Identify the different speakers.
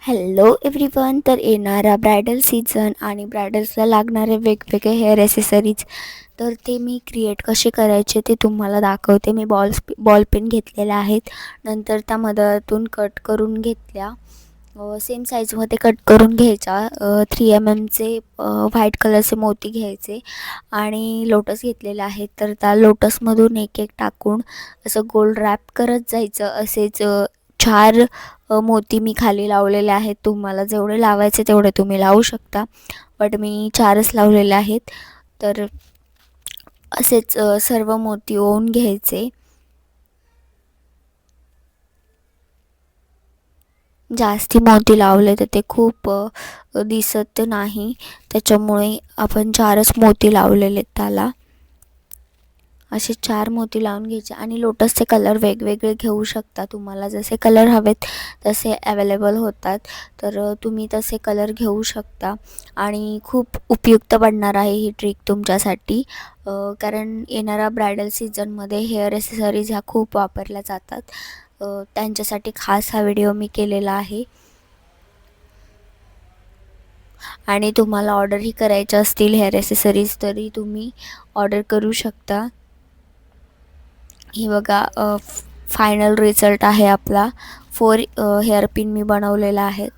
Speaker 1: Hello everyone. तर येणारा bridal season आणि ब्रायडल्सला लागणारे वेगवेगळे हेअर ॲसेसरीज तर ते मी क्रिएट कसे करायचे ते तुम्हाला दाखवते. मी बॉल पेन घेतलेल्या आहेत, नंतर त्या मधातून कट करून घेतल्या, सेम साईजमध्ये कट करून घ्यायचा. 3 mm व्हाईट कलरचे मोती घ्यायचे आणि लोटस घेतलेले आहेत. तर त्या लोटसमधून एक एक टाकून असं गोल रॅप करत जायचं. असेच 4 मोती मी खाली लावलेले आहेत. तुम्हाला जेवढे लावायचे तेवढे तुम्ही लावू शकता, बट मी 4च लावलेले आहेत. तर असेच सर्व मोती ओवून घ्यायचे. जास्ती मोती लावले तर ते खूप दिसत नाही, त्याच्यामुळे आपण 4च मोती लावलेले त्याला. असे 4 मोती लावून घ्यायचे आणि लोटसचे कलर वेगवेगळे घेऊ शकता. तुम्हाला जसे कलर हवेत तसे अवेलेबल होतात, तर तुम्ही तसे कलर घेऊ शकता. आणि खूप उपयुक्त पडणार आहे ही ट्रिक तुमच्यासाठी, कारण येणारा ब्रायडल सीझनमध्ये हेअर ॲसेसरीज ह्या खूप वापरल्या जातात. त्यांच्यासाठी खास हा व्हिडिओ मी केलेला आहे. आणि तुम्हाला ऑर्डरही करायच्या असतील हेअर ॲसेसरीज तरी तुम्ही ऑर्डर करू शकता. हे बघा, फायनल रिझल्ट आहे आपला. 4 हेअर पिन मी बनवलेला आहे.